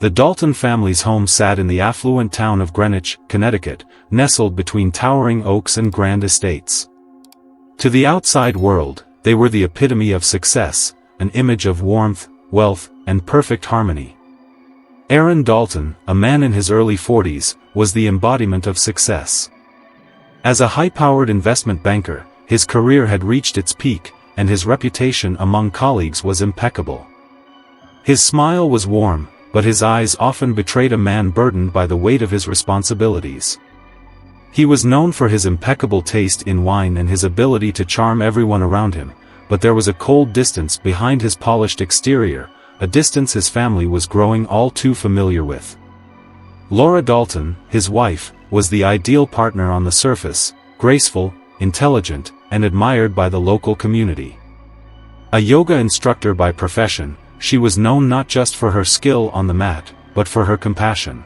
The Dalton family's home sat in the affluent town of Greenwich, Connecticut, nestled between towering oaks and grand estates. To the outside world, they were the epitome of success, an image of warmth, wealth, and perfect harmony. Aaron Dalton, a man in his early 40s, was the embodiment of success. As a high-powered investment banker, his career had reached its peak, and his reputation among colleagues was impeccable. His smile was warm, but his eyes often betrayed a man burdened by the weight of his responsibilities. He was known for his impeccable taste in wine and his ability to charm everyone around him, but there was a cold distance behind his polished exterior, a distance his family was growing all too familiar with. Laura Dalton, his wife, was the ideal partner on the surface, graceful, intelligent, and admired by the local community. A yoga instructor by profession, she was known not just for her skill on the mat, but for her compassion.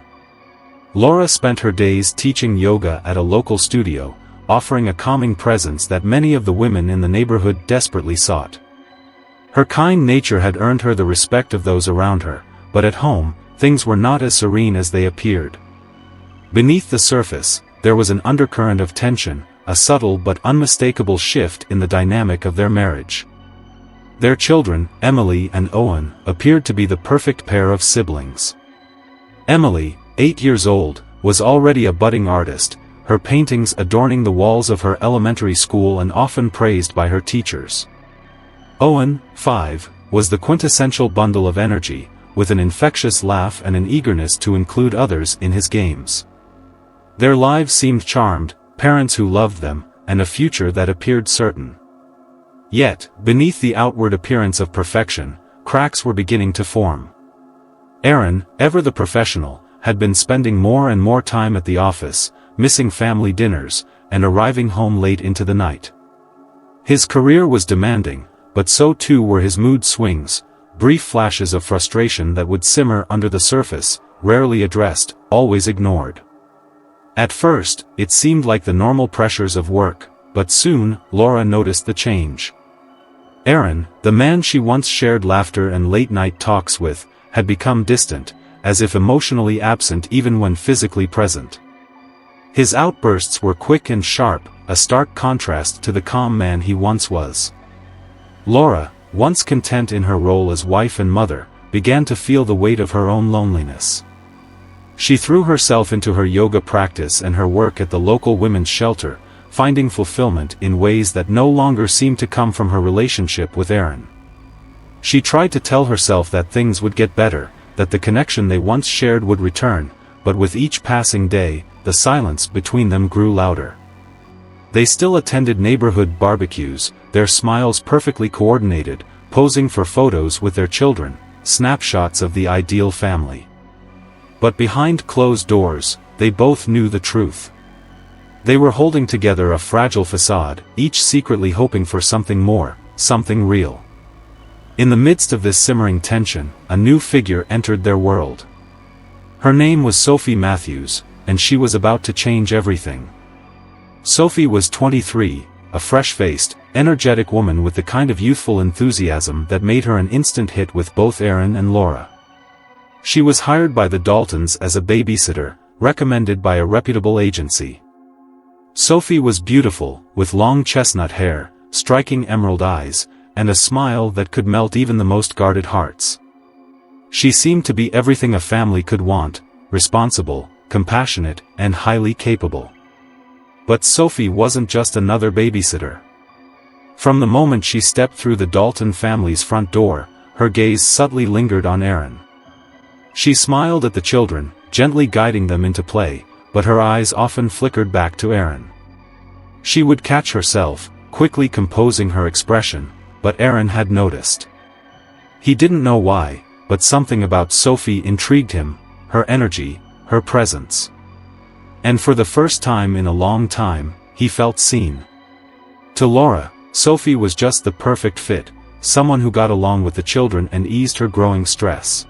Laura spent her days teaching yoga at a local studio, offering a calming presence that many of the women in the neighborhood desperately sought. Her kind nature had earned her the respect of those around her, but at home, things were not as serene as they appeared. Beneath the surface, there was an undercurrent of tension, a subtle but unmistakable shift in the dynamic of their marriage. Their children, Emily and Owen, appeared to be the perfect pair of siblings. Emily, 8 years old, was already a budding artist, her paintings adorning the walls of her elementary school and often praised by her teachers. Owen, 5, was the quintessential bundle of energy, with an infectious laugh and an eagerness to include others in his games. Their lives seemed charmed, parents who loved them, and a future that appeared certain. Yet, beneath the outward appearance of perfection, cracks were beginning to form. Aaron, ever the professional, had been spending more and more time at the office, missing family dinners, and arriving home late into the night. His career was demanding, but so too were his mood swings, brief flashes of frustration that would simmer under the surface, rarely addressed, always ignored. At first, it seemed like the normal pressures of work, but soon, Laura noticed the change. Aaron, the man she once shared laughter and late-night talks with, had become distant, as if emotionally absent even when physically present. His outbursts were quick and sharp, a stark contrast to the calm man he once was. Laura, once content in her role as wife and mother, began to feel the weight of her own loneliness. She threw herself into her yoga practice and her work at the local women's shelter, finding fulfillment in ways that no longer seemed to come from her relationship with Aaron. She tried to tell herself that things would get better, that the connection they once shared would return, but with each passing day, the silence between them grew louder. They still attended neighborhood barbecues, their smiles perfectly coordinated, posing for photos with their children, snapshots of the ideal family. But behind closed doors, they both knew the truth. They were holding together a fragile facade, each secretly hoping for something more, something real. In the midst of this simmering tension, a new figure entered their world. Her name was Sophie Matthews, and she was about to change everything. Sophie was 23, a fresh-faced, energetic woman with the kind of youthful enthusiasm that made her an instant hit with both Aaron and Laura. She was hired by the Daltons as a babysitter, recommended by a reputable agency. Sophie was beautiful, with long chestnut hair, striking emerald eyes, and a smile that could melt even the most guarded hearts. She seemed to be everything a family could want, responsible, compassionate, and highly capable. But Sophie wasn't just another babysitter. From the moment she stepped through the Dalton family's front door, her gaze subtly lingered on Aaron. She smiled at the children, gently guiding them into play, but her eyes often flickered back to Aaron. She would catch herself, quickly composing her expression, but Aaron had noticed. He didn't know why, but something about Sophie intrigued him, her energy, her presence. And for the first time in a long time, he felt seen. To Laura, Sophie was just the perfect fit, someone who got along with the children and eased her growing stress.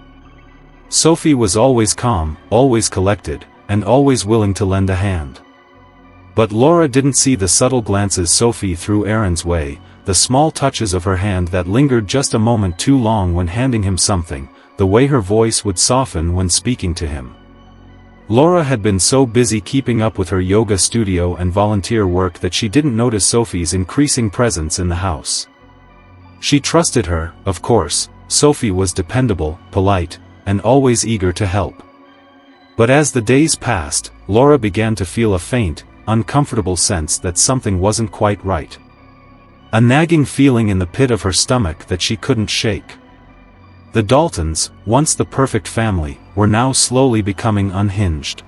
Sophie was always calm, always collected, and always willing to lend a hand. But Laura didn't see the subtle glances Sophie threw Aaron's way, the small touches of her hand that lingered just a moment too long when handing him something, the way her voice would soften when speaking to him. Laura had been so busy keeping up with her yoga studio and volunteer work that she didn't notice Sophie's increasing presence in the house. She trusted her, of course. Sophie was dependable, polite, and always eager to help. But as the days passed, Laura began to feel a faint, uncomfortable sense that something wasn't quite right. A nagging feeling in the pit of her stomach that she couldn't shake. The Daltons, once the perfect family, were now slowly becoming unhinged.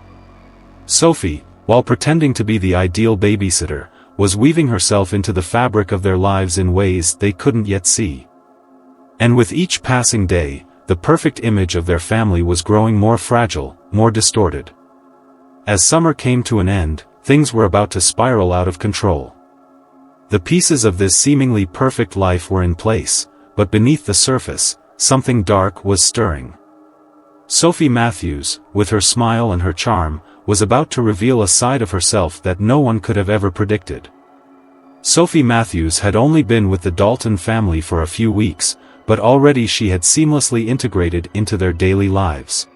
Sophie, while pretending to be the ideal babysitter, was weaving herself into the fabric of their lives in ways they couldn't yet see. And with each passing day, the perfect image of their family was growing more fragile, more distorted. As summer came to an end, things were about to spiral out of control. The pieces of this seemingly perfect life were in place, but beneath the surface, something dark was stirring. Sophie Matthews, with her smile and her charm, was about to reveal a side of herself that no one could have ever predicted. Sophie Matthews had only been with the Dalton family for a few weeks, but already she had seamlessly integrated into their daily lives.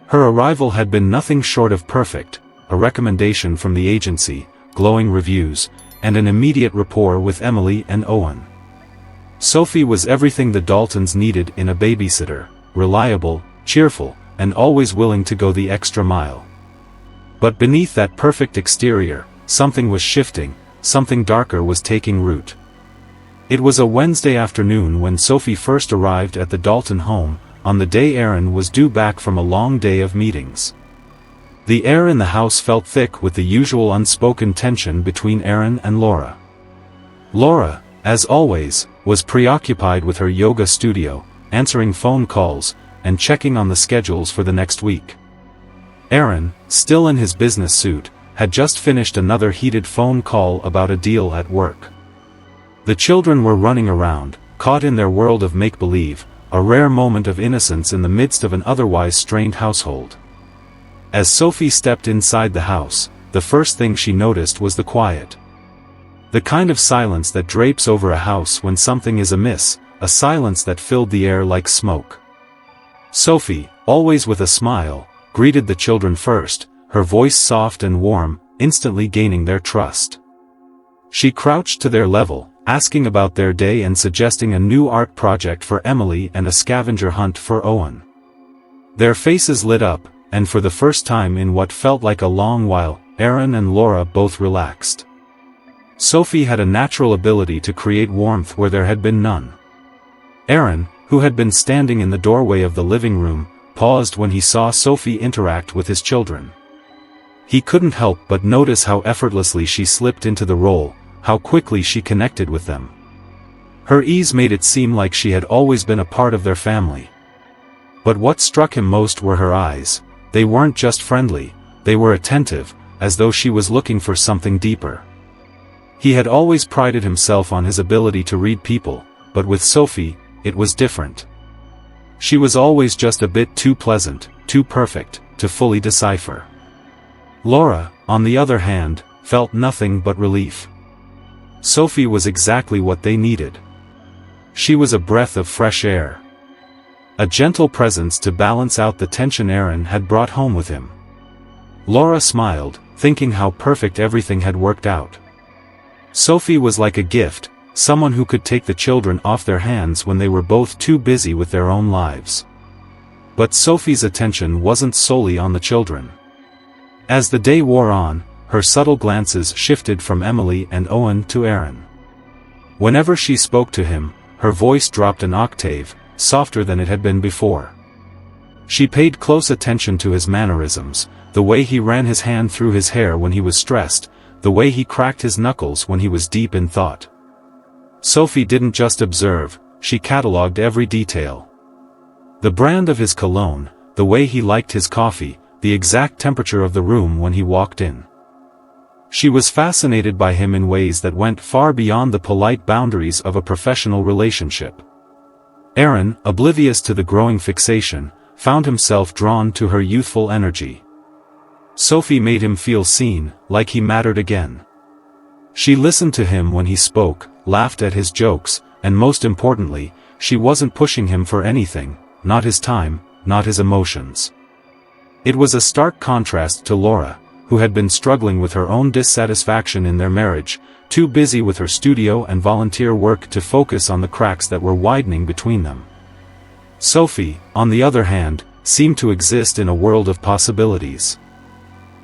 Her arrival had been nothing short of perfect, a recommendation from the agency, glowing reviews, and an immediate rapport with Emily and Owen. Sophie was everything the Daltons needed in a babysitter: reliable, cheerful, and always willing to go the extra mile. But beneath that perfect exterior, something was shifting, something darker was taking root. It was a Wednesday afternoon when Sophie first arrived at the Dalton home, on the day Aaron was due back from a long day of meetings. The air in the house felt thick with the usual unspoken tension between Aaron and Laura. Laura, as always, was preoccupied with her yoga studio, answering phone calls, and checking on the schedules for the next week. Aaron, still in his business suit, had just finished another heated phone call about a deal at work. The children were running around, caught in their world of make-believe, a rare moment of innocence in the midst of an otherwise strained household. As Sophie stepped inside the house, the first thing she noticed was the quiet. The kind of silence that drapes over a house when something is amiss, a silence that filled the air like smoke. Sophie, always with a smile, greeted the children first, her voice soft and warm, instantly gaining their trust. She crouched to their level, asking about their day and suggesting a new art project for Emily and a scavenger hunt for Owen. Their faces lit up, and for the first time in what felt like a long while, Aaron and Laura both relaxed. Sophie had a natural ability to create warmth where there had been none. Aaron, who had been standing in the doorway of the living room, paused when he saw Sophie interact with his children. He couldn't help but notice how effortlessly she slipped into the role, how quickly she connected with them. Her ease made it seem like she had always been a part of their family. But what struck him most were her eyes. They weren't just friendly, they were attentive, as though she was looking for something deeper. He had always prided himself on his ability to read people, but with Sophie, it was different. She was always just a bit too pleasant, too perfect, to fully decipher. Laura, on the other hand, felt nothing but relief. Sophie was exactly what they needed. She was a breath of fresh air. A gentle presence to balance out the tension Aaron had brought home with him. Laura smiled, thinking how perfect everything had worked out. Sophie was like a gift, someone who could take the children off their hands when they were both too busy with their own lives. But Sophie's attention wasn't solely on the children. As the day wore on, her subtle glances shifted from Emily and Owen to Aaron. Whenever she spoke to him, her voice dropped an octave, softer than it had been before. She paid close attention to his mannerisms, the way he ran his hand through his hair when he was stressed, the way he cracked his knuckles when he was deep in thought. Sophie didn't just observe, she catalogued every detail. The brand of his cologne, the way he liked his coffee, the exact temperature of the room when he walked in. She was fascinated by him in ways that went far beyond the polite boundaries of a professional relationship. Aaron, oblivious to the growing fixation, found himself drawn to her youthful energy. Sophie made him feel seen, like he mattered again. She listened to him when he spoke, laughed at his jokes, and most importantly, she wasn't pushing him for anything, not his time, not his emotions. It was a stark contrast to Laura, who had been struggling with her own dissatisfaction in their marriage, too busy with her studio and volunteer work to focus on the cracks that were widening between them. Sophie, on the other hand, seemed to exist in a world of possibilities.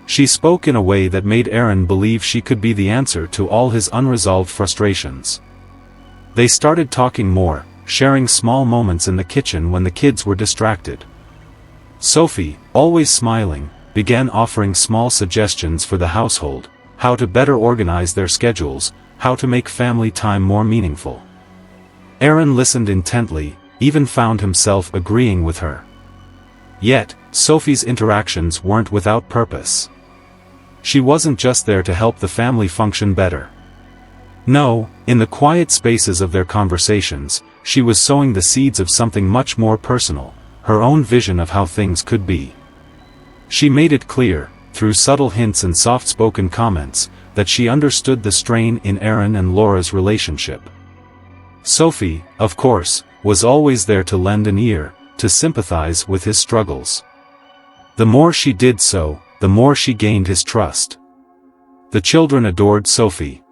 She spoke in a way that made Aaron believe she could be the answer to all his unresolved frustrations. They started talking more, sharing small moments in the kitchen when the kids were distracted. Sophie, always smiling, began offering small suggestions for the household, how to better organize their schedules, how to make family time more meaningful. Aaron listened intently, even found himself agreeing with her. Yet, Sophie's interactions weren't without purpose. She wasn't just there to help the family function better. No, in the quiet spaces of their conversations, she was sowing the seeds of something much more personal, her own vision of how things could be. She made it clear, through subtle hints and soft-spoken comments, that she understood the strain in Aaron and Laura's relationship. Sophie, of course, was always there to lend an ear, to sympathize with his struggles. The more she did so, the more she gained his trust. The children adored Sophie.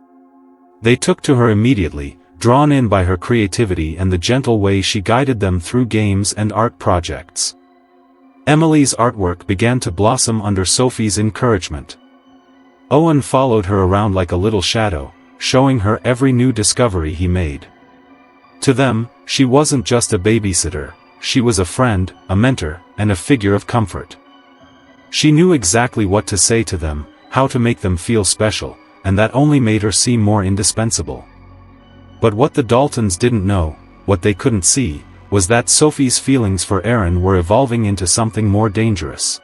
They took to her immediately, drawn in by her creativity and the gentle way she guided them through games and art projects. Emily's artwork began to blossom under Sophie's encouragement. Owen followed her around like a little shadow, showing her every new discovery he made. To them, she wasn't just a babysitter, she was a friend, a mentor, and a figure of comfort. She knew exactly what to say to them, how to make them feel special, and that only made her seem more indispensable. But what the Daltons didn't know, what they couldn't see, was that Sophie's feelings for Aaron were evolving into something more dangerous.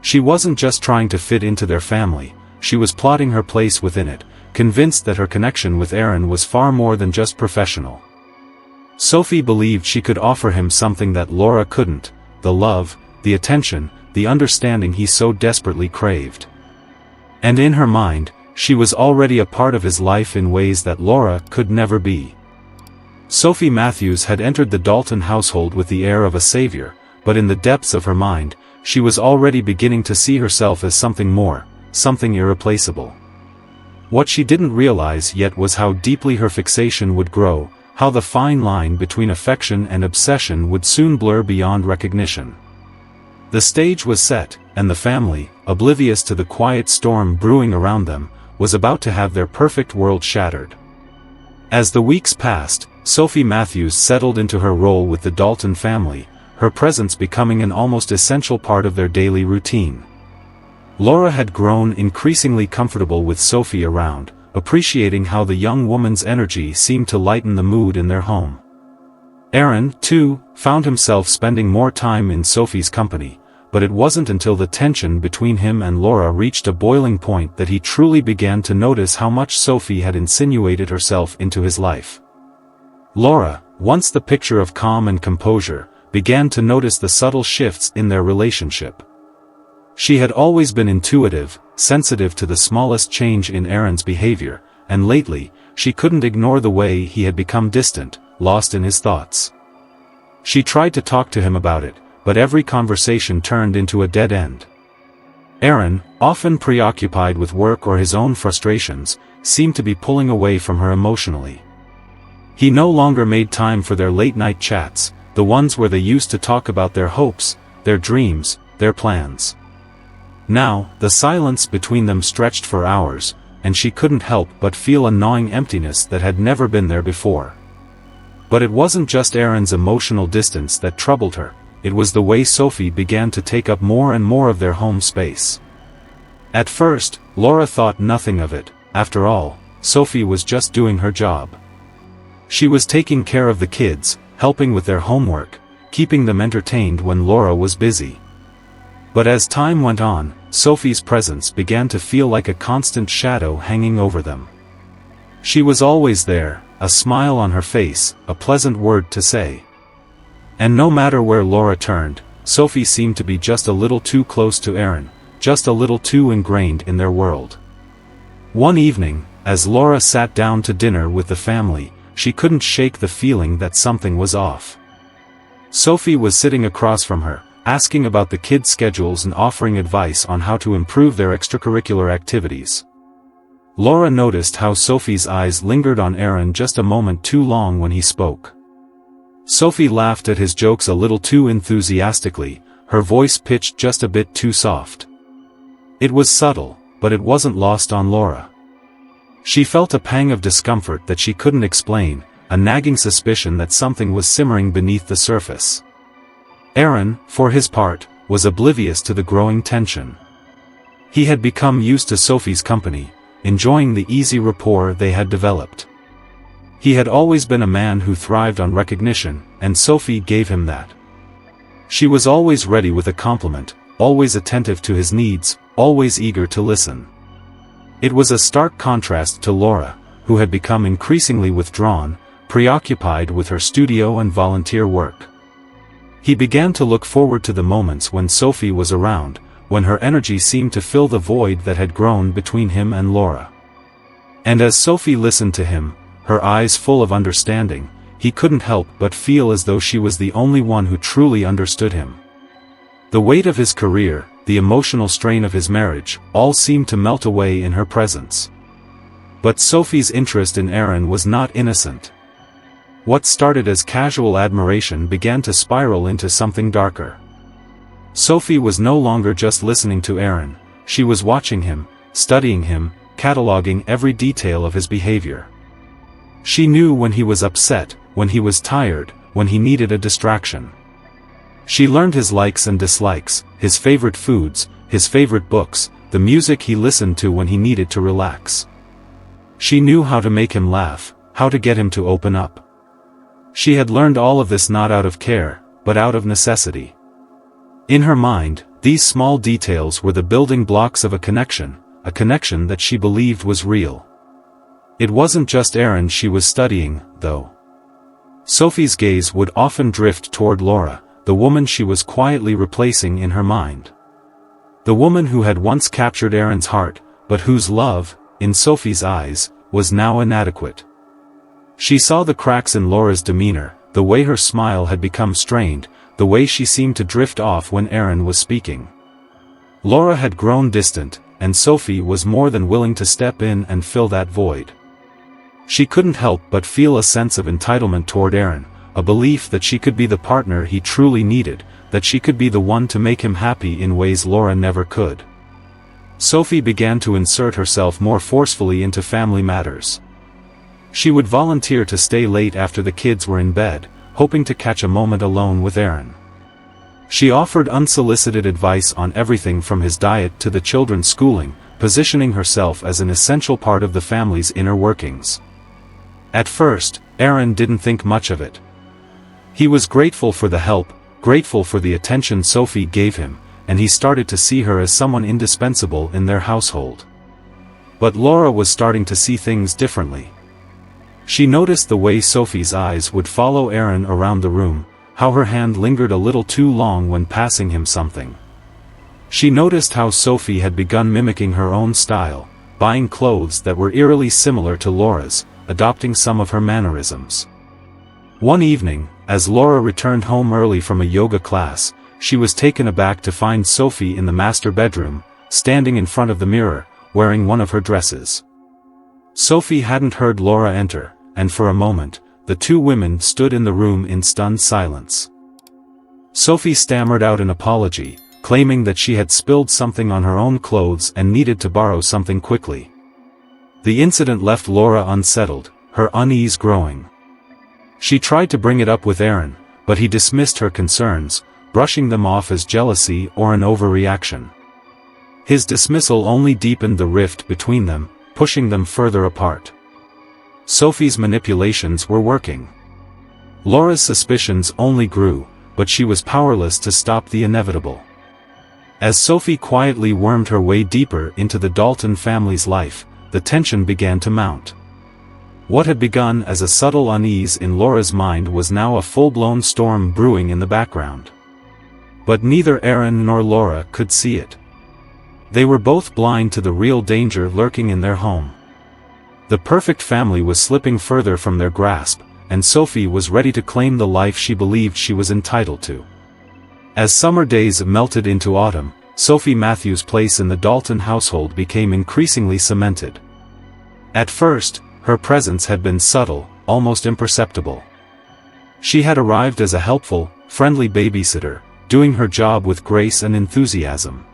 She wasn't just trying to fit into their family, she was plotting her place within it, convinced that her connection with Aaron was far more than just professional. Sophie believed she could offer him something that Laura couldn't, the love, the attention, the understanding he so desperately craved. And in her mind, she was already a part of his life in ways that Laura could never be. Sophie Matthews had entered the Dalton household with the air of a savior, but in the depths of her mind, she was already beginning to see herself as something more, something irreplaceable. What she didn't realize yet was how deeply her fixation would grow, how the fine line between affection and obsession would soon blur beyond recognition. The stage was set, and the family, oblivious to the quiet storm brewing around them, was about to have their perfect world shattered. As the weeks passed, Sophie Matthews settled into her role with the Dalton family, her presence becoming an almost essential part of their daily routine. Laura had grown increasingly comfortable with Sophie around, appreciating how the young woman's energy seemed to lighten the mood in their home. Aaron, too, found himself spending more time in Sophie's company, but it wasn't until the tension between him and Laura reached a boiling point that he truly began to notice how much Sophie had insinuated herself into his life. Laura, once the picture of calm and composure, began to notice the subtle shifts in their relationship. She had always been intuitive, sensitive to the smallest change in Aaron's behavior, and lately, she couldn't ignore the way he had become distant, lost in his thoughts. She tried to talk to him about it, but every conversation turned into a dead end. Aaron, often preoccupied with work or his own frustrations, seemed to be pulling away from her emotionally. He no longer made time for their late-night chats, the ones where they used to talk about their hopes, their dreams, their plans. Now, the silence between them stretched for hours, and she couldn't help but feel a gnawing emptiness that had never been there before. But it wasn't just Aaron's emotional distance that troubled her, it was the way Sophie began to take up more and more of their home space. At first, Laura thought nothing of it. After all, Sophie was just doing her job. She was taking care of the kids, helping with their homework, keeping them entertained when Laura was busy. But as time went on, Sophie's presence began to feel like a constant shadow hanging over them. She was always there, a smile on her face, a pleasant word to say. And no matter where Laura turned, Sophie seemed to be just a little too close to Aaron, just a little too ingrained in their world. One evening, as Laura sat down to dinner with the family, she couldn't shake the feeling that something was off. Sophie was sitting across from her, asking about the kids' schedules and offering advice on how to improve their extracurricular activities. Laura noticed how Sophie's eyes lingered on Aaron just a moment too long when he spoke. Sophie laughed at his jokes a little too enthusiastically, her voice pitched just a bit too soft. It was subtle, but it wasn't lost on Laura. She felt a pang of discomfort that she couldn't explain, a nagging suspicion that something was simmering beneath the surface. Aaron, for his part, was oblivious to the growing tension. He had become used to Sophie's company, enjoying the easy rapport they had developed. He had always been a man who thrived on recognition, and Sophie gave him that. She was always ready with a compliment, always attentive to his needs, always eager to listen. It was a stark contrast to Laura, who had become increasingly withdrawn, preoccupied with her studio and volunteer work. He began to look forward to the moments when Sophie was around, when her energy seemed to fill the void that had grown between him and Laura. And as Sophie listened to him, her eyes full of understanding, he couldn't help but feel as though she was the only one who truly understood him. The weight of his career, the emotional strain of his marriage, all seemed to melt away in her presence. But Sophie's interest in Aaron was not innocent. What started as casual admiration began to spiral into something darker. Sophie was no longer just listening to Aaron, she was watching him, studying him, cataloging every detail of his behavior. She knew when he was upset, when he was tired, when he needed a distraction. She learned his likes and dislikes, his favorite foods, his favorite books, the music he listened to when he needed to relax. She knew how to make him laugh, how to get him to open up. She had learned all of this not out of care, but out of necessity. In her mind, these small details were the building blocks of a connection that she believed was real. It wasn't just Aaron she was studying, though. Sophie's gaze would often drift toward Laura, the woman she was quietly replacing in her mind. The woman who had once captured Aaron's heart, but whose love, in Sophie's eyes, was now inadequate. She saw the cracks in Laura's demeanor, the way her smile had become strained, the way she seemed to drift off when Aaron was speaking. Laura had grown distant, and Sophie was more than willing to step in and fill that void. She couldn't help but feel a sense of entitlement toward Aaron, a belief that she could be the partner he truly needed, that she could be the one to make him happy in ways Laura never could. Sophie began to insert herself more forcefully into family matters. She would volunteer to stay late after the kids were in bed, hoping to catch a moment alone with Aaron. She offered unsolicited advice on everything from his diet to the children's schooling, positioning herself as an essential part of the family's inner workings. At first, Aaron didn't think much of it. He was grateful for the help, grateful for the attention Sophie gave him, and he started to see her as someone indispensable in their household. But Laura was starting to see things differently. She noticed the way Sophie's eyes would follow Aaron around the room, how her hand lingered a little too long when passing him something. She noticed how Sophie had begun mimicking her own style, buying clothes that were eerily similar to Laura's, adopting some of her mannerisms. One evening, as Laura returned home early from a yoga class, she was taken aback to find Sophie in the master bedroom, standing in front of the mirror, wearing one of her dresses. Sophie hadn't heard Laura enter, and for a moment, the two women stood in the room in stunned silence. Sophie stammered out an apology, claiming that she had spilled something on her own clothes and needed to borrow something quickly. The incident left Laura unsettled, her unease growing. She tried to bring it up with Aaron, but he dismissed her concerns, brushing them off as jealousy or an overreaction. His dismissal only deepened the rift between them, pushing them further apart. Sophie's manipulations were working. Laura's suspicions only grew, but she was powerless to stop the inevitable. As Sophie quietly wormed her way deeper into the Dalton family's life, the tension began to mount. What had begun as a subtle unease in Laura's mind was now a full-blown storm brewing in the background. But neither Aaron nor Laura could see it. They were both blind to the real danger lurking in their home. The perfect family was slipping further from their grasp, and Sophie was ready to claim the life she believed she was entitled to. As summer days melted into autumn, Sophie Matthews' place in the Dalton household became increasingly cemented. At first, her presence had been subtle, almost imperceptible. She had arrived as a helpful, friendly babysitter, doing her job with grace and enthusiasm.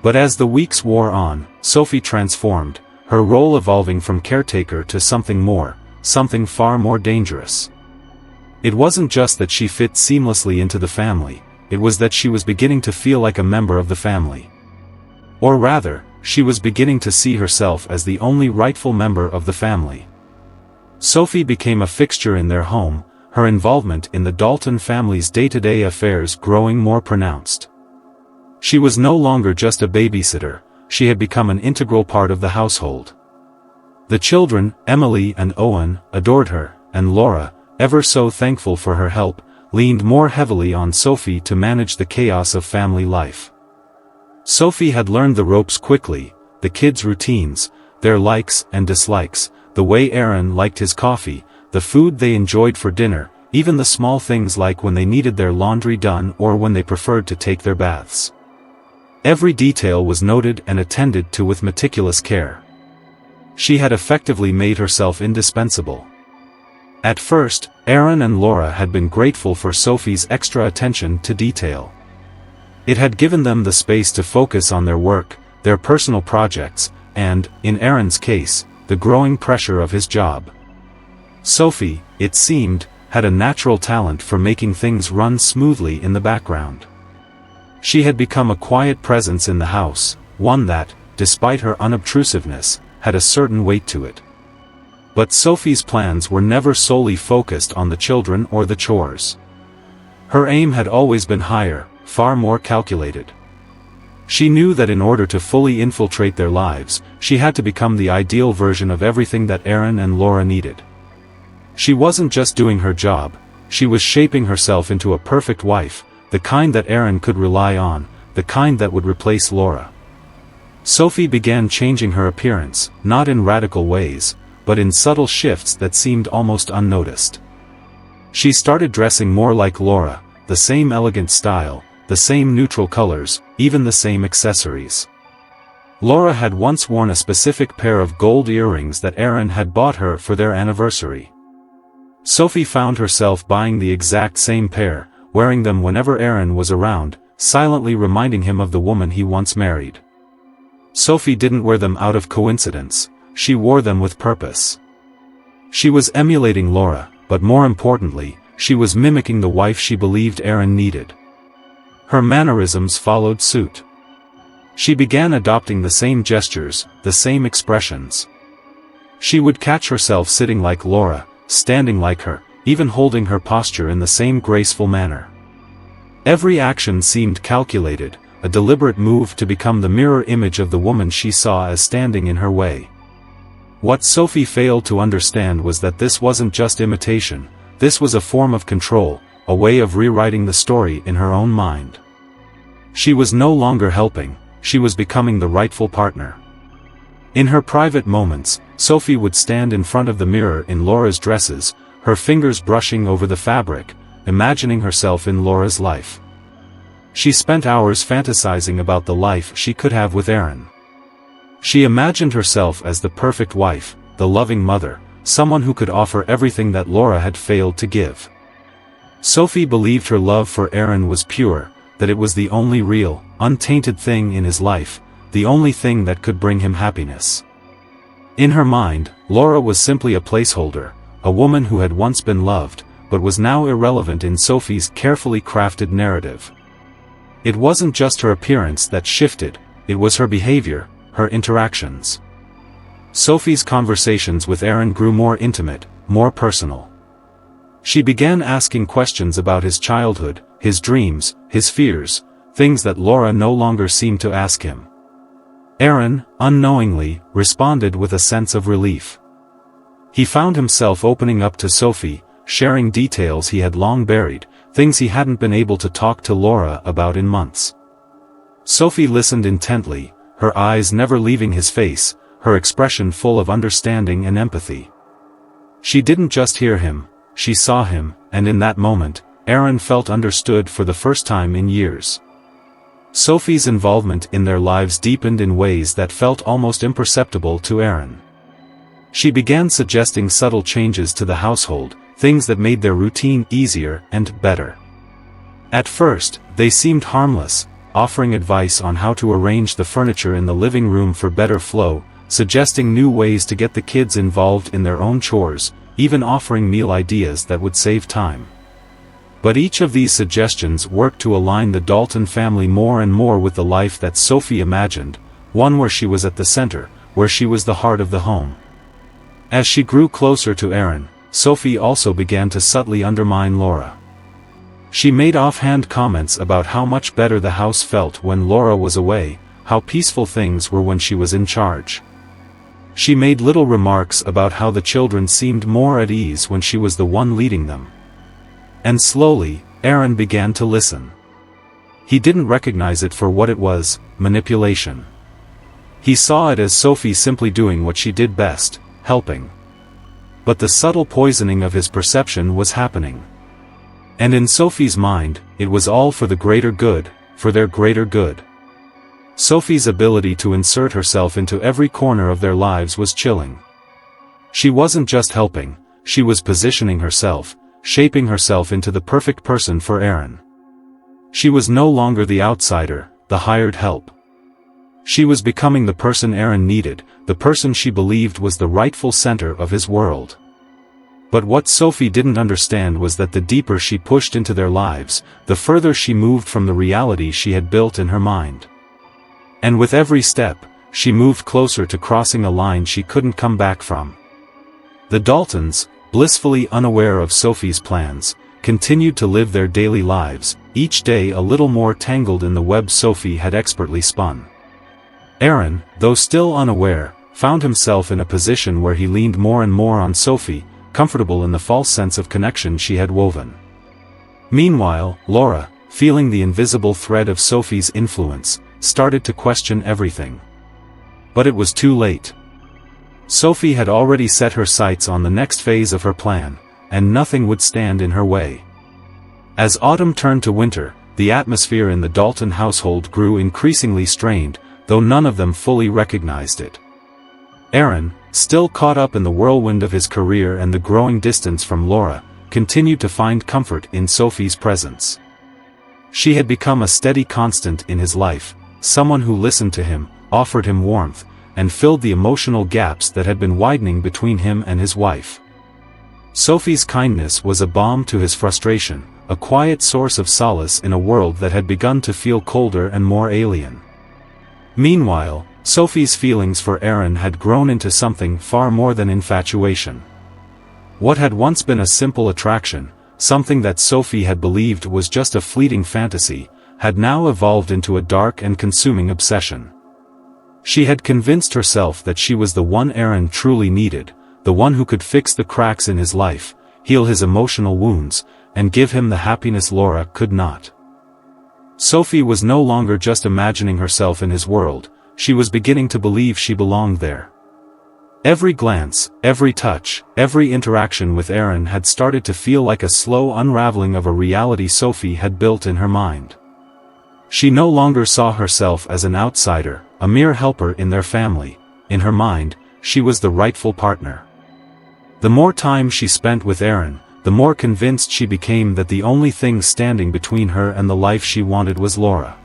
But as the weeks wore on, Sophie transformed, her role evolving from caretaker to something more, something far more dangerous. It wasn't just that she fit seamlessly into the family, it was that she was beginning to feel like a member of the family. Or rather, she was beginning to see herself as the only rightful member of the family. Sophie became a fixture in their home, her involvement in the Dalton family's day-to-day affairs growing more pronounced. She was no longer just a babysitter, she had become an integral part of the household. The children, Emily and Owen, adored her, and Laura, ever so thankful for her help, leaned more heavily on Sophie to manage the chaos of family life. Sophie had learned the ropes quickly, the kids' routines, their likes and dislikes, the way Aaron liked his coffee, the food they enjoyed for dinner, even the small things like when they needed their laundry done or when they preferred to take their baths. Every detail was noted and attended to with meticulous care. She had effectively made herself indispensable. At first, Aaron and Laura had been grateful for Sophie's extra attention to detail. It had given them the space to focus on their work, their personal projects, and, in Aaron's case, the growing pressure of his job. Sophie, it seemed, had a natural talent for making things run smoothly in the background. She had become a quiet presence in the house, one that, despite her unobtrusiveness, had a certain weight to it. But Sophie's plans were never solely focused on the children or the chores. Her aim had always been higher, far more calculated. She knew that in order to fully infiltrate their lives, she had to become the ideal version of everything that Aaron and Laura needed. She wasn't just doing her job, she was shaping herself into a perfect wife, the kind that Aaron could rely on, the kind that would replace Laura. Sophie began changing her appearance, not in radical ways, but in subtle shifts that seemed almost unnoticed. She started dressing more like Laura, the same elegant style, the same neutral colors, even the same accessories. Laura had once worn a specific pair of gold earrings that Aaron had bought her for their anniversary. Sophie found herself buying the exact same pair, wearing them whenever Aaron was around, silently reminding him of the woman he once married. Sophie didn't wear them out of coincidence, she wore them with purpose. She was emulating Laura, but more importantly, she was mimicking the wife she believed Aaron needed. Her mannerisms followed suit. She began adopting the same gestures, the same expressions. She would catch herself sitting like Laura, standing like her, even holding her posture in the same graceful manner. Every action seemed calculated, a deliberate move to become the mirror image of the woman she saw as standing in her way. What Sophie failed to understand was that this wasn't just imitation, this was a form of control, a way of rewriting the story in her own mind. She was no longer helping, she was becoming the rightful partner. In her private moments, Sophie would stand in front of the mirror in Laura's dresses, her fingers brushing over the fabric, imagining herself in Laura's life. She spent hours fantasizing about the life she could have with Aaron. She imagined herself as the perfect wife, the loving mother, someone who could offer everything that Laura had failed to give. Sophie believed her love for Aaron was pure, that it was the only real, untainted thing in his life, the only thing that could bring him happiness. In her mind, Laura was simply a placeholder, a woman who had once been loved, but was now irrelevant in Sophie's carefully crafted narrative. It wasn't just her appearance that shifted, it was her behavior, her interactions. Sophie's conversations with Aaron grew more intimate, more personal. She began asking questions about his childhood, his dreams, his fears, things that Laura no longer seemed to ask him. Aaron, unknowingly, responded with a sense of relief. He found himself opening up to Sophie, sharing details he had long buried, things he hadn't been able to talk to Laura about in months. Sophie listened intently, her eyes never leaving his face, her expression full of understanding and empathy. She didn't just hear him, she saw him, and in that moment, Aaron felt understood for the first time in years. Sophie's involvement in their lives deepened in ways that felt almost imperceptible to Aaron. She began suggesting subtle changes to the household, things that made their routine easier and better. At first, they seemed harmless, offering advice on how to arrange the furniture in the living room for better flow, suggesting new ways to get the kids involved in their own chores, even offering meal ideas that would save time. But each of these suggestions worked to align the Dalton family more and more with the life that Sophie imagined, one where she was at the center, where she was the heart of the home. As she grew closer to Aaron, Sophie also began to subtly undermine Laura. She made offhand comments about how much better the house felt when Laura was away, how peaceful things were when she was in charge. She made little remarks about how the children seemed more at ease when she was the one leading them. And slowly, Aaron began to listen. He didn't recognize it for what it was, manipulation. He saw it as Sophie simply doing what she did best, helping. But the subtle poisoning of his perception was happening. And in Sophie's mind, it was all for the greater good, for their greater good. Sophie's ability to insert herself into every corner of their lives was chilling. She wasn't just helping, she was positioning herself, shaping herself into the perfect person for Aaron. She was no longer the outsider, the hired help. She was becoming the person Aaron needed, the person she believed was the rightful center of his world. But what Sophie didn't understand was that the deeper she pushed into their lives, the further she moved from the reality she had built in her mind. And with every step, she moved closer to crossing a line she couldn't come back from. The Daltons, blissfully unaware of Sophie's plans, continued to live their daily lives, each day a little more tangled in the web Sophie had expertly spun. Aaron, though still unaware, found himself in a position where he leaned more and more on Sophie, comfortable in the false sense of connection she had woven. Meanwhile, Laura, feeling the invisible thread of Sophie's influence, started to question everything. But it was too late. Sophie had already set her sights on the next phase of her plan, and nothing would stand in her way. As autumn turned to winter, the atmosphere in the Dalton household grew increasingly strained, though none of them fully recognized it. Aaron, still caught up in the whirlwind of his career and the growing distance from Laura, continued to find comfort in Sophie's presence. She had become a steady constant in his life, someone who listened to him, offered him warmth, and filled the emotional gaps that had been widening between him and his wife. Sophie's kindness was a balm to his frustration, a quiet source of solace in a world that had begun to feel colder and more alien. Meanwhile, Sophie's feelings for Aaron had grown into something far more than infatuation. What had once been a simple attraction, something that Sophie had believed was just a fleeting fantasy, had now evolved into a dark and consuming obsession. She had convinced herself that she was the one Aaron truly needed, the one who could fix the cracks in his life, heal his emotional wounds, and give him the happiness Laura could not. Sophie was no longer just imagining herself in his world, she was beginning to believe she belonged there. Every glance, every touch, every interaction with Aaron had started to feel like a slow unraveling of a reality Sophie had built in her mind. She no longer saw herself as an outsider, a mere helper in their family. In her mind, she was the rightful partner. The more time she spent with Aaron, the more convinced she became that the only thing standing between her and the life she wanted was Laura.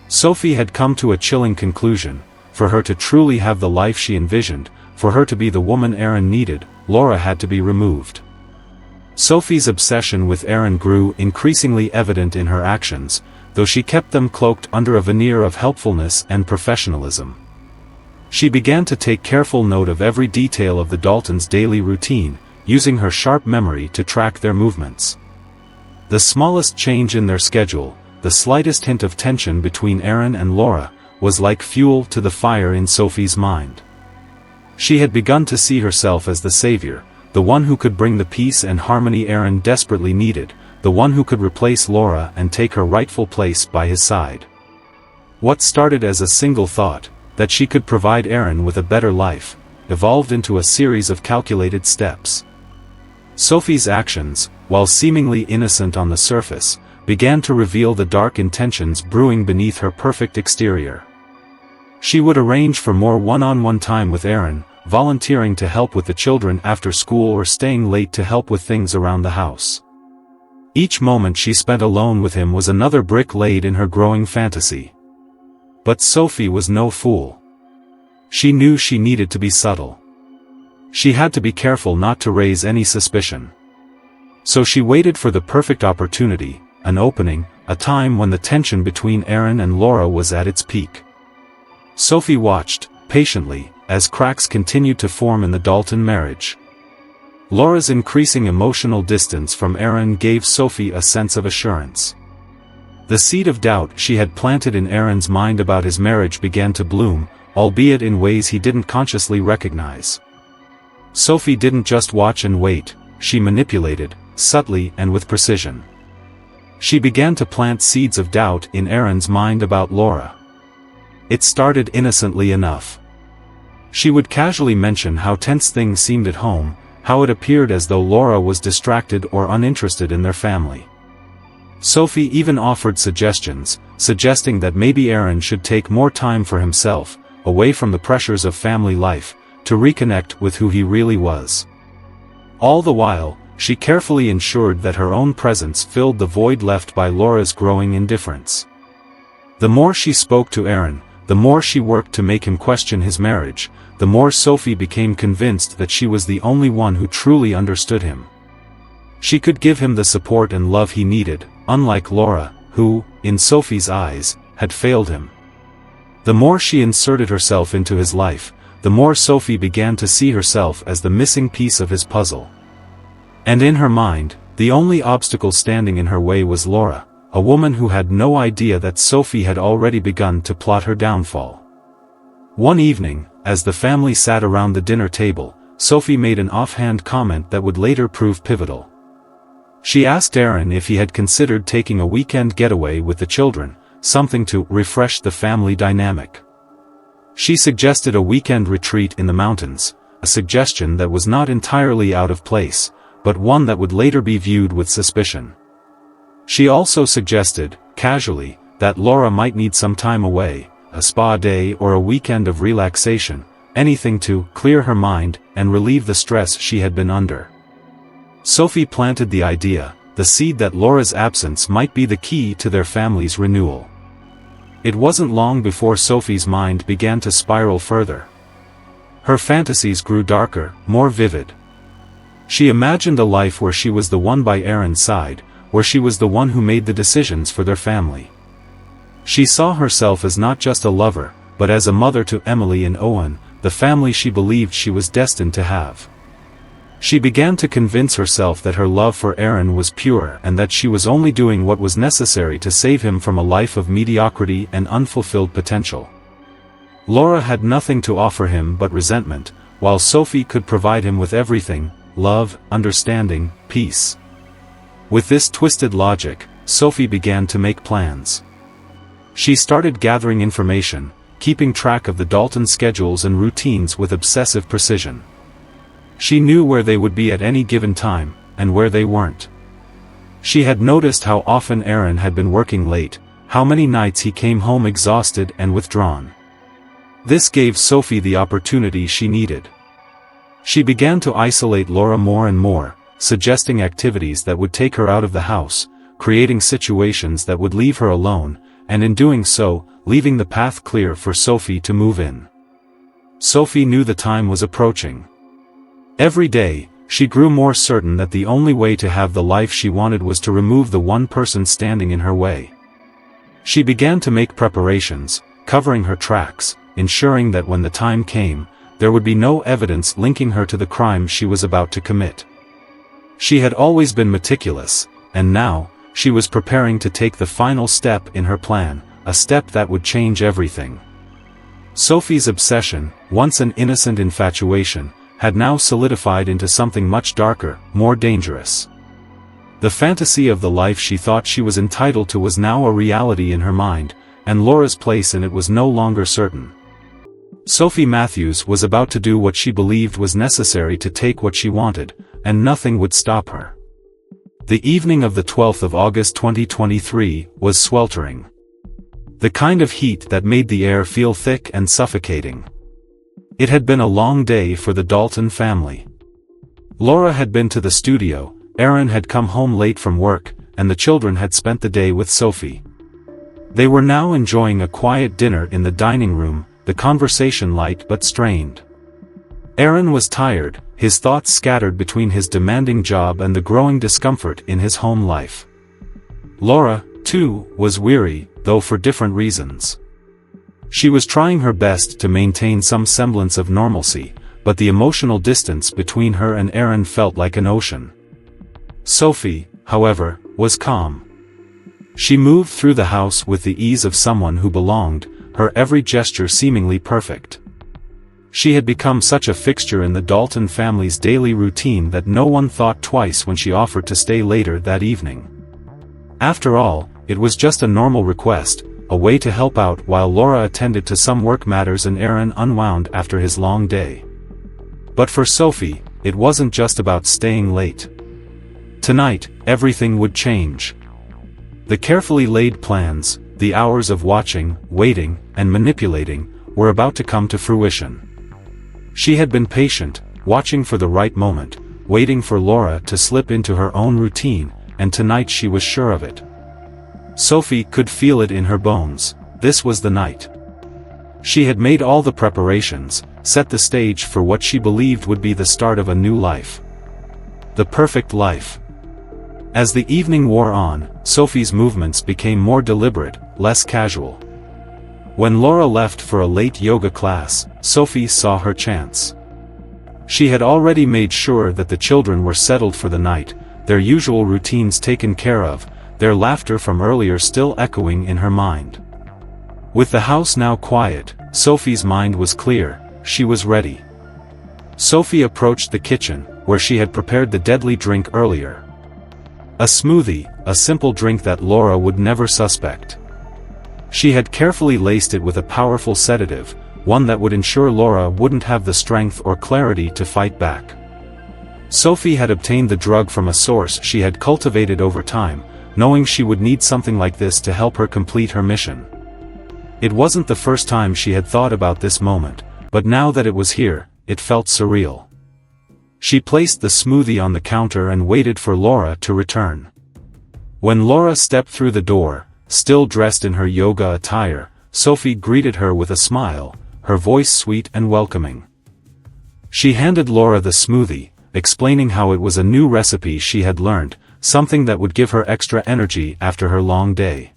Sophie had come to a chilling conclusion: for her to truly have the life she envisioned, for her to be the woman Aaron needed, Laura had to be removed. Sophie's obsession with Aaron grew increasingly evident in her actions, though she kept them cloaked under a veneer of helpfulness and professionalism. She began to take careful note of every detail of the Daltons' daily routine, using her sharp memory to track their movements. The smallest change in their schedule, the slightest hint of tension between Aaron and Laura, was like fuel to the fire in Sophie's mind. She had begun to see herself as the savior, the one who could bring the peace and harmony Aaron desperately needed, the one who could replace Laura and take her rightful place by his side. What started as a single thought, that she could provide Aaron with a better life, evolved into a series of calculated steps. Sophie's actions, while seemingly innocent on the surface, began to reveal the dark intentions brewing beneath her perfect exterior. She would arrange for more one-on-one time with Aaron, volunteering to help with the children after school or staying late to help with things around the house. Each moment she spent alone with him was another brick laid in her growing fantasy. But Sophie was no fool. She knew she needed to be subtle. She had to be careful not to raise any suspicion. So she waited for the perfect opportunity, an opening, a time when the tension between Aaron and Laura was at its peak. Sophie watched, patiently, as cracks continued to form in the Dalton marriage. Laura's increasing emotional distance from Aaron gave Sophie a sense of assurance. The seed of doubt she had planted in Aaron's mind about his marriage began to bloom, albeit in ways he didn't consciously recognize. Sophie didn't just watch and wait, she manipulated, subtly and with precision. She began to plant seeds of doubt in Aaron's mind about Laura. It started innocently enough. She would casually mention how tense things seemed at home, how it appeared as though Laura was distracted or uninterested in their family. Sophie even offered suggestions, suggesting that maybe Aaron should take more time for himself, away from the pressures of family life, to reconnect with who he really was. All the while, she carefully ensured that her own presence filled the void left by Laura's growing indifference. The more she spoke to Aaron, the more she worked to make him question his marriage, the more Sophie became convinced that she was the only one who truly understood him. She could give him the support and love he needed, unlike Laura, who, in Sophie's eyes, had failed him. The more she inserted herself into his life, the more Sophie began to see herself as the missing piece of his puzzle. And in her mind, the only obstacle standing in her way was Laura, a woman who had no idea that Sophie had already begun to plot her downfall. One evening, as the family sat around the dinner table, Sophie made an offhand comment that would later prove pivotal. She asked Aaron if he had considered taking a weekend getaway with the children, something to refresh the family dynamic. She suggested a weekend retreat in the mountains, a suggestion that was not entirely out of place, but one that would later be viewed with suspicion. She also suggested, casually, that Laura might need some time away, a spa day or a weekend of relaxation, anything to clear her mind and relieve the stress she had been under. Sophie planted the idea, the seed that Laura's absence might be the key to their family's renewal. It wasn't long before Sophie's mind began to spiral further. Her fantasies grew darker, more vivid. She imagined a life where she was the one by Aaron's side, where she was the one who made the decisions for their family. She saw herself as not just a lover, but as a mother to Emily and Owen, the family she believed she was destined to have. She began to convince herself that her love for Aaron was pure and that she was only doing what was necessary to save him from a life of mediocrity and unfulfilled potential. Laura had nothing to offer him but resentment, while Sophie could provide him with everything: love, understanding, peace. With this twisted logic, Sophie began to make plans. She started gathering information, keeping track of the Dalton schedules and routines with obsessive precision. She knew where they would be at any given time, and where they weren't. She had noticed how often Aaron had been working late, how many nights he came home exhausted and withdrawn. This gave Sophie the opportunity she needed. She began to isolate Laura more and more, suggesting activities that would take her out of the house, creating situations that would leave her alone, and in doing so, leaving the path clear for Sophie to move in. Sophie knew the time was approaching. Every day, she grew more certain that the only way to have the life she wanted was to remove the one person standing in her way. She began to make preparations, covering her tracks, ensuring that when the time came, there would be no evidence linking her to the crime she was about to commit. She had always been meticulous, and now, she was preparing to take the final step in her plan, a step that would change everything. Sophie's obsession, once an innocent infatuation, had now solidified into something much darker, more dangerous. The fantasy of the life she thought she was entitled to was now a reality in her mind, and Laura's place in it was no longer certain. Sophie Matthews was about to do what she believed was necessary to take what she wanted, and nothing would stop her. The evening of the 12th of August 2023 was sweltering. The kind of heat that made the air feel thick and suffocating. It had been a long day for the Dalton family. Laura had been to the studio, Aaron had come home late from work, and the children had spent the day with Sophie. They were now enjoying a quiet dinner in the dining room, the conversation light but strained. Aaron was tired, his thoughts scattered between his demanding job and the growing discomfort in his home life. Laura, too, was weary, though for different reasons. She was trying her best to maintain some semblance of normalcy, but the emotional distance between her and Aaron felt like an ocean. Sophie, however, was calm. She moved through the house with the ease of someone who belonged, her every gesture seemingly perfect. She had become such a fixture in the Dalton family's daily routine that no one thought twice when she offered to stay later that evening. After all, it was just a normal request, a way to help out while Laura attended to some work matters and Aaron unwound after his long day. But for Sophie, it wasn't just about staying late. Tonight, everything would change. The carefully laid plans, the hours of watching, waiting, and manipulating, were about to come to fruition. She had been patient, watching for the right moment, waiting for Laura to slip into her own routine, and tonight she was sure of it. Sophie could feel it in her bones. This was the night. She had made all the preparations, set the stage for what she believed would be the start of a new life. The perfect life. As the evening wore on, Sophie's movements became more deliberate, less casual. When Laura left for a late yoga class, Sophie saw her chance. She had already made sure that the children were settled for the night, their usual routines taken care of, their laughter from earlier still echoing in her mind. With the house now quiet, Sophie's mind was clear, she was ready. Sophie approached the kitchen, where she had prepared the deadly drink earlier. A smoothie, a simple drink that Laura would never suspect. She had carefully laced it with a powerful sedative, one that would ensure Laura wouldn't have the strength or clarity to fight back. Sophie had obtained the drug from a source she had cultivated over time, knowing she would need something like this to help her complete her mission. It wasn't the first time she had thought about this moment, but now that it was here, it felt surreal. She placed the smoothie on the counter and waited for Laura to return. When Laura stepped through the door, still dressed in her yoga attire, Sophie greeted her with a smile, her voice sweet and welcoming. She handed Laura the smoothie, explaining how it was a new recipe she had learned, something that would give her extra energy after her long day.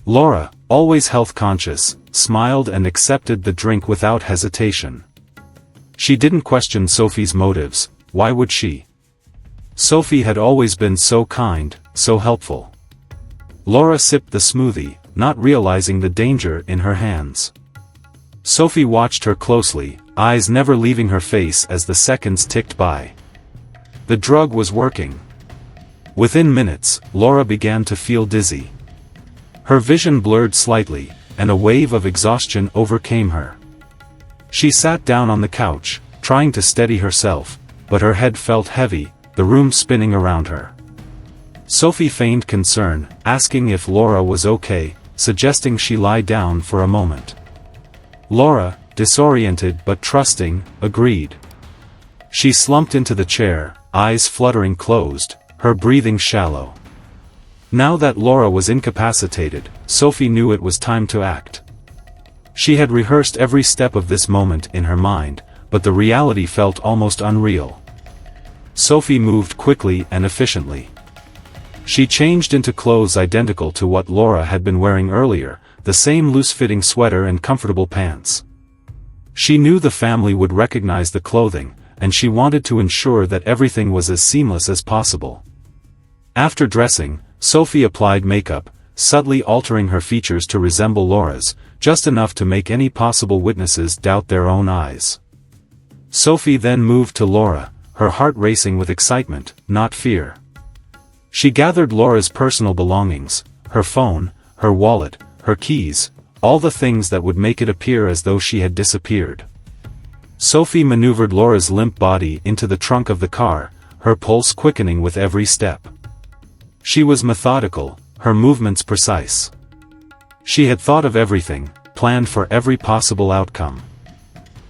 Laura, always health-conscious, smiled and accepted the drink without hesitation. She didn't question Sophie's motives, why would she? Sophie had always been so kind, so helpful. Laura sipped the smoothie, not realizing the danger in her hands. Sophie watched her closely, eyes never leaving her face as the seconds ticked by. The drug was working. Within minutes, Laura began to feel dizzy. Her vision blurred slightly, and a wave of exhaustion overcame her. She sat down on the couch, trying to steady herself, but her head felt heavy, the room spinning around her. Sophie feigned concern, asking if Laura was okay, suggesting she lie down for a moment. Laura, disoriented but trusting, agreed. She slumped into the chair, eyes fluttering closed, her breathing shallow. Now that Laura was incapacitated, Sophie knew it was time to act. She had rehearsed every step of this moment in her mind, but the reality felt almost unreal. Sophie moved quickly and efficiently. She changed into clothes identical to what Laura had been wearing earlier, the same loose-fitting sweater and comfortable pants. She knew the family would recognize the clothing, and she wanted to ensure that everything was as seamless as possible. After dressing, Sophie applied makeup, subtly altering her features to resemble Laura's, just enough to make any possible witnesses doubt their own eyes. Sophie then moved to Laura, her heart racing with excitement, not fear. She gathered Laura's personal belongings, her phone, her wallet, her keys, all the things that would make it appear as though she had disappeared. Sophie maneuvered Laura's limp body into the trunk of the car, her pulse quickening with every step. She was methodical, her movements precise. She had thought of everything, planned for every possible outcome.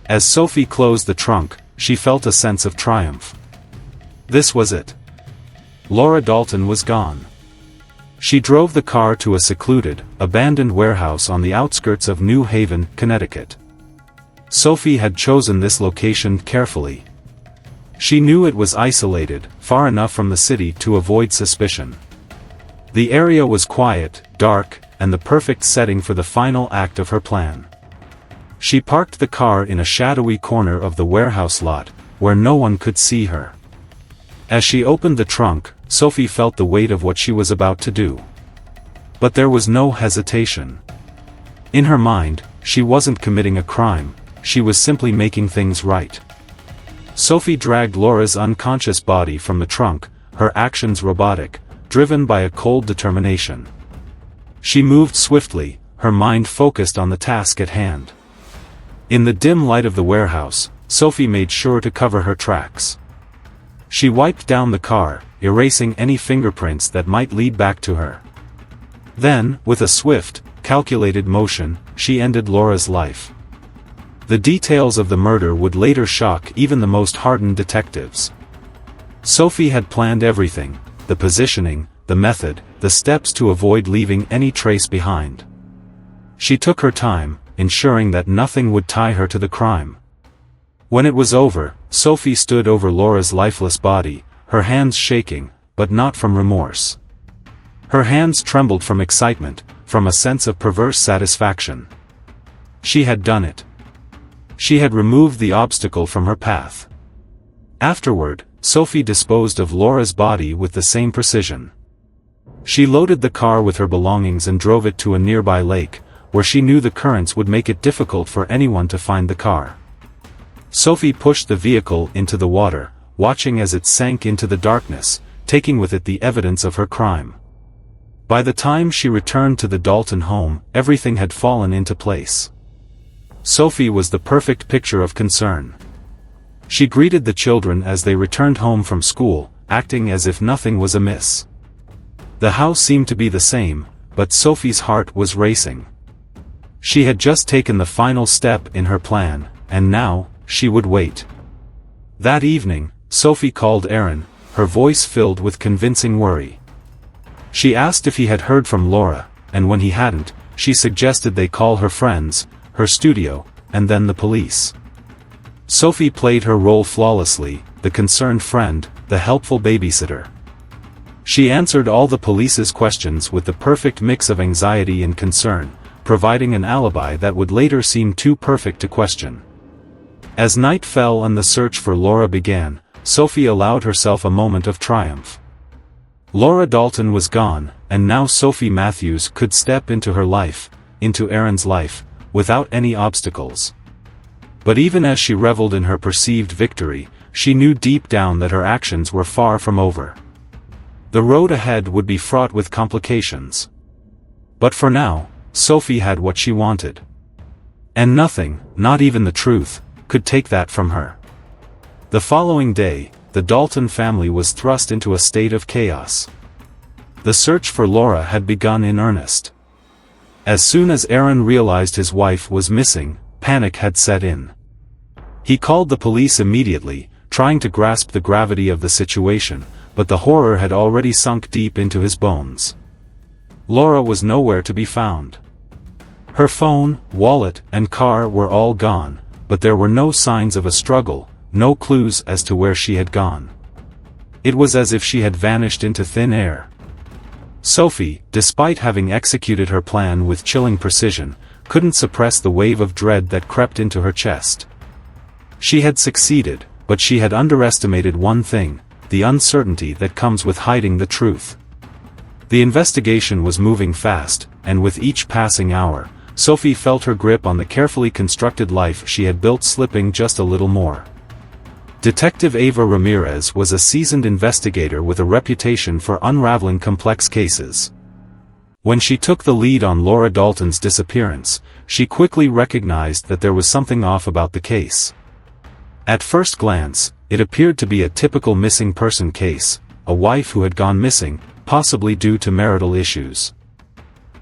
As Sophie closed the trunk, she felt a sense of triumph. This was it. Laura Dalton was gone. She drove the car to a secluded, abandoned warehouse on the outskirts of New Haven, Connecticut. Sophie had chosen this location carefully. She knew it was isolated, far enough from the city to avoid suspicion. The area was quiet, dark, and the perfect setting for the final act of her plan. She parked the car in a shadowy corner of the warehouse lot, where no one could see her. As she opened the trunk, Sophie felt the weight of what she was about to do. But there was no hesitation. In her mind, she wasn't committing a crime, she was simply making things right. Sophie dragged Laura's unconscious body from the trunk, her actions robotic, driven by a cold determination. She moved swiftly, her mind focused on the task at hand. In the dim light of the warehouse, Sophie made sure to cover her tracks. She wiped down the car, erasing any fingerprints that might lead back to her. Then, with a swift, calculated motion, she ended Laura's life. The details of the murder would later shock even the most hardened detectives. Sophie had planned everything: the positioning, the method, the steps to avoid leaving any trace behind. She took her time, ensuring that nothing would tie her to the crime. When it was over, Sophie stood over Laura's lifeless body, her hands shaking, but not from remorse. Her hands trembled from excitement, from a sense of perverse satisfaction. She had done it. She had removed the obstacle from her path. Afterward, Sophie disposed of Laura's body with the same precision. She loaded the car with her belongings and drove it to a nearby lake, where she knew the currents would make it difficult for anyone to find the car. Sophie pushed the vehicle into the water, watching as it sank into the darkness, taking with it the evidence of her crime. By the time she returned to the Dalton home, everything had fallen into place. Sophie was the perfect picture of concern. She greeted the children as they returned home from school, acting as if nothing was amiss. The house seemed to be the same, but Sophie's heart was racing. She had just taken the final step in her plan, and now, she would wait. That evening, Sophie called Aaron, her voice filled with convincing worry. She asked if he had heard from Laura, and when he hadn't, she suggested they call her friends, her studio, and then the police. Sophie played her role flawlessly, the concerned friend, the helpful babysitter. She answered all the police's questions with the perfect mix of anxiety and concern, providing an alibi that would later seem too perfect to question. As night fell and the search for Laura began, Sophie allowed herself a moment of triumph. Laura Dalton was gone, and now Sophie Matthews could step into her life, into Aaron's life, without any obstacles. But even as she reveled in her perceived victory, she knew deep down that her actions were far from over. The road ahead would be fraught with complications. But for now, Sophie had what she wanted. And nothing, not even the truth, could take that from her. The following day, the Dalton family was thrust into a state of chaos. The search for Laura had begun in earnest. As soon as Aaron realized his wife was missing, panic had set in. He called the police immediately, trying to grasp the gravity of the situation, but the horror had already sunk deep into his bones. Laura was nowhere to be found. Her phone, wallet, and car were all gone, but there were no signs of a struggle, no clues as to where she had gone. It was as if she had vanished into thin air. Sophie, despite having executed her plan with chilling precision, couldn't suppress the wave of dread that crept into her chest. She had succeeded, but she had underestimated one thing: the uncertainty that comes with hiding the truth. The investigation was moving fast, and with each passing hour, Sophie felt her grip on the carefully constructed life she had built slipping just a little more. Detective Ava Ramirez was a seasoned investigator with a reputation for unraveling complex cases. When she took the lead on Laura Dalton's disappearance, she quickly recognized that there was something off about the case. At first glance, it appeared to be a typical missing person case, a wife who had gone missing, possibly due to marital issues.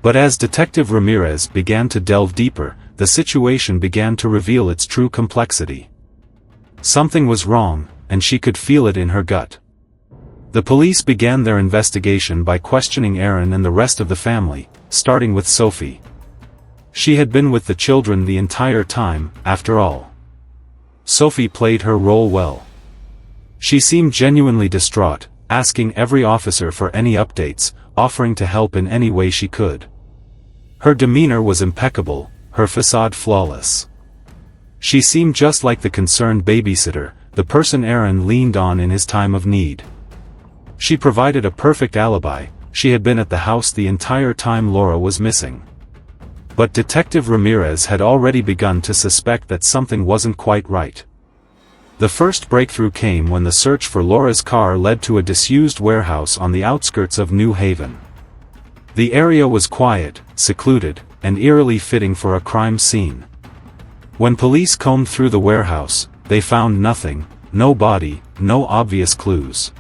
But as Detective Ramirez began to delve deeper, the situation began to reveal its true complexity. Something was wrong, and she could feel it in her gut. The police began their investigation by questioning Aaron and the rest of the family, starting with Sophie. She had been with the children the entire time, after all. Sophie played her role well. She seemed genuinely distraught, asking every officer for any updates, offering to help in any way she could. Her demeanor was impeccable, her facade flawless. She seemed just like the concerned babysitter, the person Aaron leaned on in his time of need. She provided a perfect alibi. She had been at the house the entire time Laura was missing. But Detective Ramirez had already begun to suspect that something wasn't quite right. The first breakthrough came when the search for Laura's car led to a disused warehouse on the outskirts of New Haven. The area was quiet, secluded, and eerily fitting for a crime scene. When police combed through the warehouse, they found nothing, no body, no obvious clues.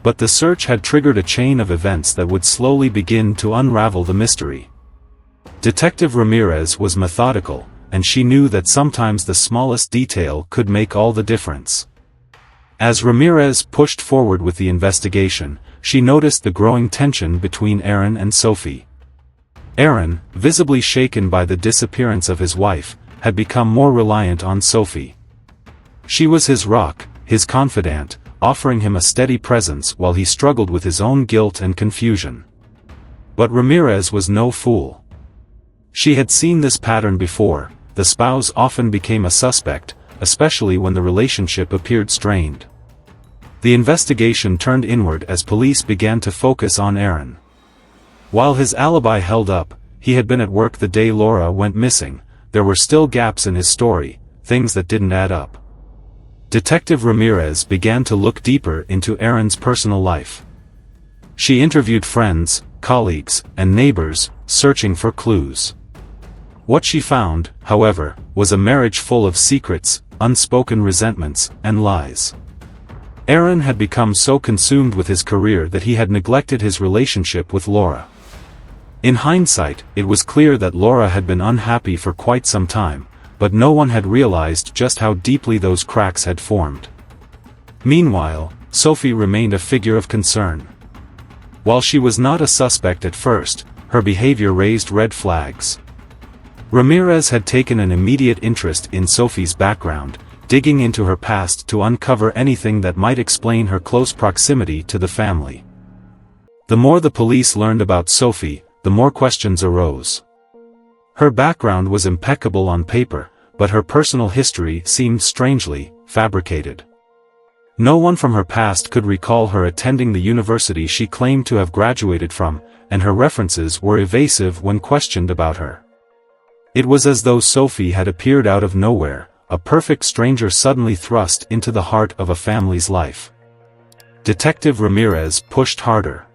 But the search had triggered a chain of events that would slowly begin to unravel the mystery. Detective Ramirez was methodical, and she knew that sometimes the smallest detail could make all the difference. As Ramirez pushed forward with the investigation, she noticed the growing tension between Aaron and Sophie. Aaron, visibly shaken by the disappearance of his wife, had become more reliant on Sophie. She was his rock, his confidant, offering him a steady presence while he struggled with his own guilt and confusion. But Ramirez was no fool. She had seen this pattern before. The spouse often became a suspect, especially when the relationship appeared strained. The investigation turned inward as police began to focus on Aaron. While his alibi held up, he had been at work the day Laura went missing. There were still gaps in his story, things that didn't add up. Detective Ramirez began to look deeper into Aaron's personal life. She interviewed friends, colleagues, and neighbors, searching for clues. What she found, however, was a marriage full of secrets, unspoken resentments, and lies. Aaron had become so consumed with his career that he had neglected his relationship with Laura. In hindsight, it was clear that Laura had been unhappy for quite some time, but no one had realized just how deeply those cracks had formed. Meanwhile, Sophie remained a figure of concern. While she was not a suspect at first, her behavior raised red flags. Ramirez had taken an immediate interest in Sophie's background, digging into her past to uncover anything that might explain her close proximity to the family. The more the police learned about Sophie, the more questions arose. Her background was impeccable on paper, but her personal history seemed strangely fabricated. No one from her past could recall her attending the university she claimed to have graduated from, and her references were evasive when questioned about her. It was as though Sophie had appeared out of nowhere, a perfect stranger suddenly thrust into the heart of a family's life. Detective Ramirez pushed harder.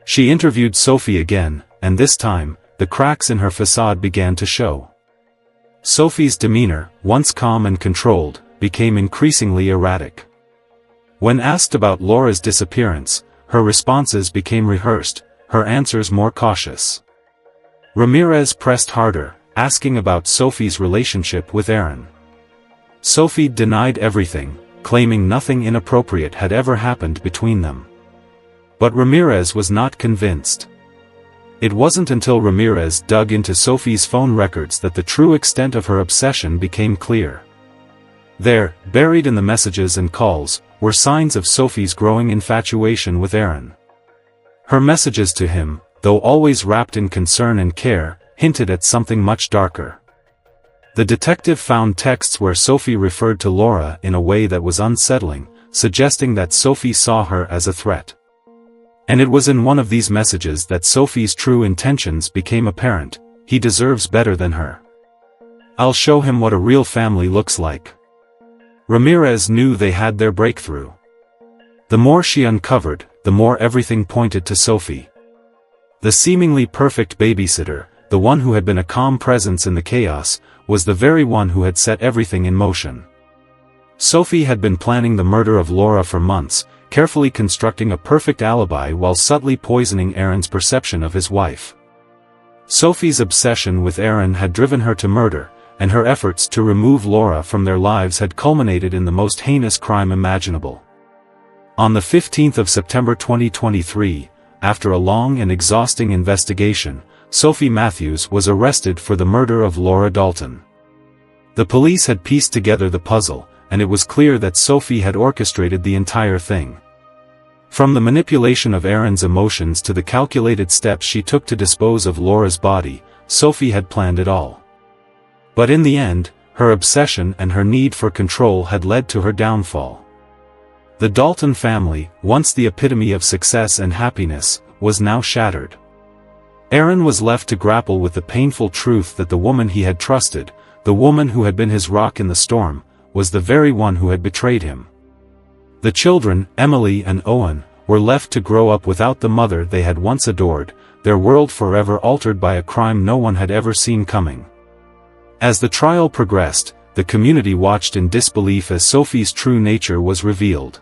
She interviewed Sophie again, and this time, the cracks in her facade began to show. Sophie's demeanor, once calm and controlled, became increasingly erratic. When asked about Laura's disappearance, her responses became rehearsed, her answers more cautious. Ramirez pressed harder, asking about Sophie's relationship with Aaron. Sophie denied everything, claiming nothing inappropriate had ever happened between them. But Ramirez was not convinced. It wasn't until Ramirez dug into Sophie's phone records that the true extent of her obsession became clear. There, buried in the messages and calls, were signs of Sophie's growing infatuation with Aaron. Her messages to him, though always wrapped in concern and care, hinted at something much darker. The detective found texts where Sophie referred to Laura in a way that was unsettling, suggesting that Sophie saw her as a threat. And it was in one of these messages that Sophie's true intentions became apparent: he deserves better than her. I'll show him what a real family looks like. Ramirez knew they had their breakthrough. The more she uncovered, the more everything pointed to Sophie. The seemingly perfect babysitter, the one who had been a calm presence in the chaos, was the very one who had set everything in motion. Sophie had been planning the murder of Laura for months, carefully constructing a perfect alibi while subtly poisoning Aaron's perception of his wife. Sophie's obsession with Aaron had driven her to murder, and her efforts to remove Laura from their lives had culminated in the most heinous crime imaginable. On the 15th of September 2023, after a long and exhausting investigation, Sophie Matthews was arrested for the murder of Laura Dalton. The police had pieced together the puzzle, and it was clear that Sophie had orchestrated the entire thing. From the manipulation of Aaron's emotions to the calculated steps she took to dispose of Laura's body, Sophie had planned it all. But in the end, her obsession and her need for control had led to her downfall. The Dalton family, once the epitome of success and happiness, was now shattered. Aaron was left to grapple with the painful truth that the woman he had trusted, the woman who had been his rock in the storm, was the very one who had betrayed him. The children, Emily and Owen, were left to grow up without the mother they had once adored, their world forever altered by a crime no one had ever seen coming. As the trial progressed, the community watched in disbelief as Sophie's true nature was revealed.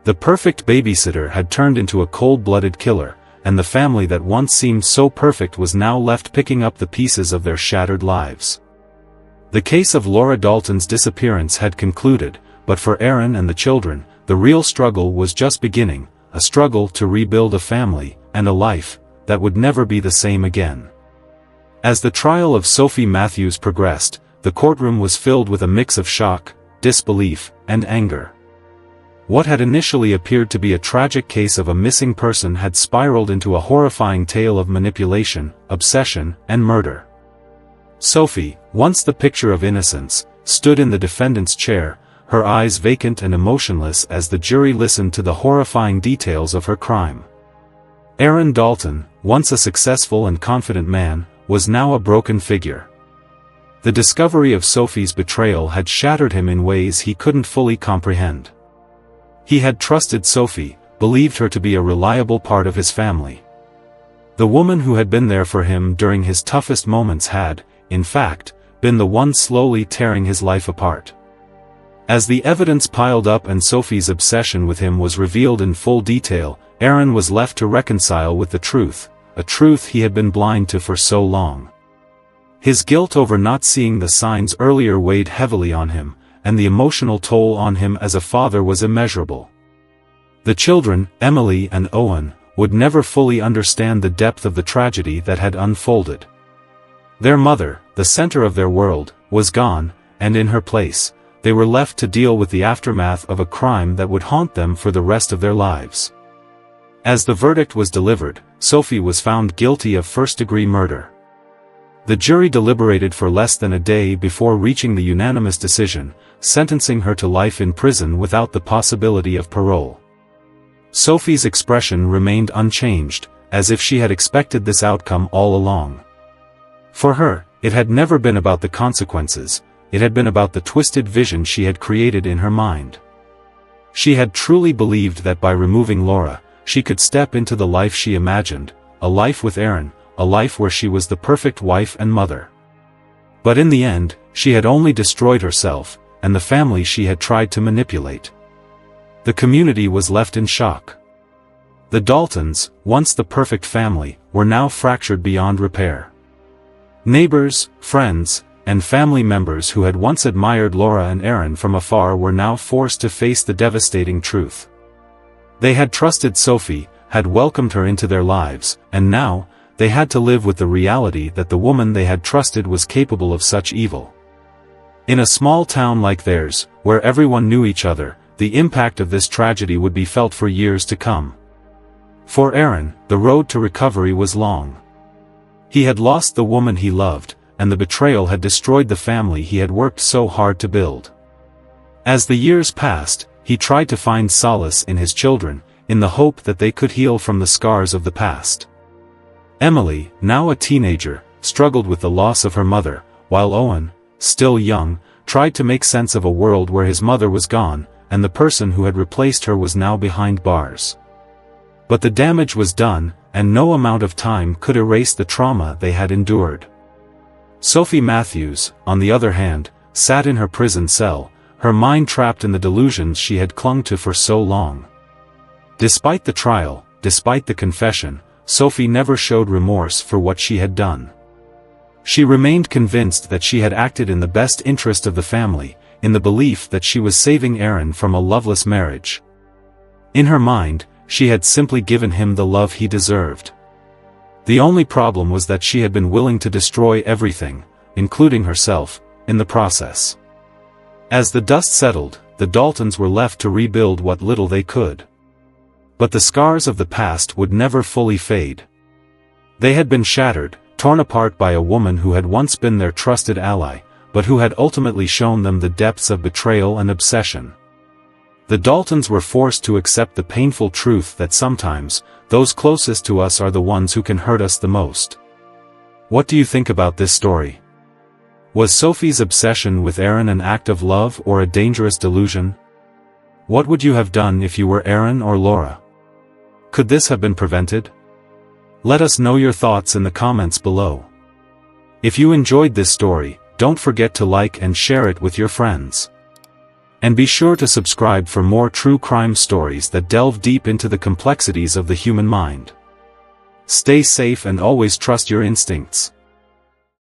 The perfect babysitter had turned into a cold-blooded killer, and the family that once seemed so perfect was now left picking up the pieces of their shattered lives. The case of Laura Dalton's disappearance had concluded, but for Aaron and the children, the real struggle was just beginning, a struggle to rebuild a family, and a life, that would never be the same again. As the trial of Sophie Matthews progressed, the courtroom was filled with a mix of shock, disbelief, and anger. What had initially appeared to be a tragic case of a missing person had spiraled into a horrifying tale of manipulation, obsession, and murder. Sophie, once the picture of innocence, stood in the defendant's chair, her eyes vacant and emotionless as the jury listened to the horrifying details of her crime. Aaron Dalton, once a successful and confident man, was now a broken figure. The discovery of Sophie's betrayal had shattered him in ways he couldn't fully comprehend. He had trusted Sophie, believed her to be a reliable part of his family. The woman who had been there for him during his toughest moments had, in fact, been the one slowly tearing his life apart. As the evidence piled up and Sophie's obsession with him was revealed in full detail, Aaron was left to reconcile with the truth, a truth he had been blind to for so long. His guilt over not seeing the signs earlier weighed heavily on him, and the emotional toll on him as a father was immeasurable. The children, Emily and Owen, would never fully understand the depth of the tragedy that had unfolded. Their mother, the center of their world, was gone, and in her place, they were left to deal with the aftermath of a crime that would haunt them for the rest of their lives. As the verdict was delivered, Sophie was found guilty of first-degree murder. The jury deliberated for less than a day before reaching the unanimous decision, sentencing her to life in prison without the possibility of parole. Sophie's expression remained unchanged, as if she had expected this outcome all along. For her, it had never been about the consequences, it had been about the twisted vision she had created in her mind. She had truly believed that by removing Laura, she could step into the life she imagined, a life with Aaron, a life where she was the perfect wife and mother. But in the end, she had only destroyed herself, and the family she had tried to manipulate. The community was left in shock. The Daltons, once the perfect family, were now fractured beyond repair. Neighbors, friends, and family members who had once admired Laura and Aaron from afar were now forced to face the devastating truth. They had trusted Sophie, had welcomed her into their lives, and now, they had to live with the reality that the woman they had trusted was capable of such evil. In a small town like theirs, where everyone knew each other, the impact of this tragedy would be felt for years to come. For Aaron, the road to recovery was long. He had lost the woman he loved, and the betrayal had destroyed the family he had worked so hard to build. As the years passed, he tried to find solace in his children, in the hope that they could heal from the scars of the past. Emily, now a teenager, struggled with the loss of her mother, while Owen, still young, tried to make sense of a world where his mother was gone, and the person who had replaced her was now behind bars. But the damage was done, and no amount of time could erase the trauma they had endured. Sophie Matthews, on the other hand, sat in her prison cell, her mind trapped in the delusions she had clung to for so long. Despite the trial, despite the confession, Sophie never showed remorse for what she had done. She remained convinced that she had acted in the best interest of the family, in the belief that she was saving Aaron from a loveless marriage. In her mind, she had simply given him the love he deserved. The only problem was that she had been willing to destroy everything, including herself, in the process. As the dust settled, the Daltons were left to rebuild what little they could. But the scars of the past would never fully fade. They had been shattered, torn apart by a woman who had once been their trusted ally, but who had ultimately shown them the depths of betrayal and obsession. The Daltons were forced to accept the painful truth that sometimes, those closest to us are the ones who can hurt us the most. What do you think about this story? Was Sophie's obsession with Aaron an act of love or a dangerous delusion? What would you have done if you were Aaron or Laura? Could this have been prevented? Let us know your thoughts in the comments below. If you enjoyed this story, don't forget to like and share it with your friends. And be sure to subscribe for more true crime stories that delve deep into the complexities of the human mind. Stay safe and always trust your instincts.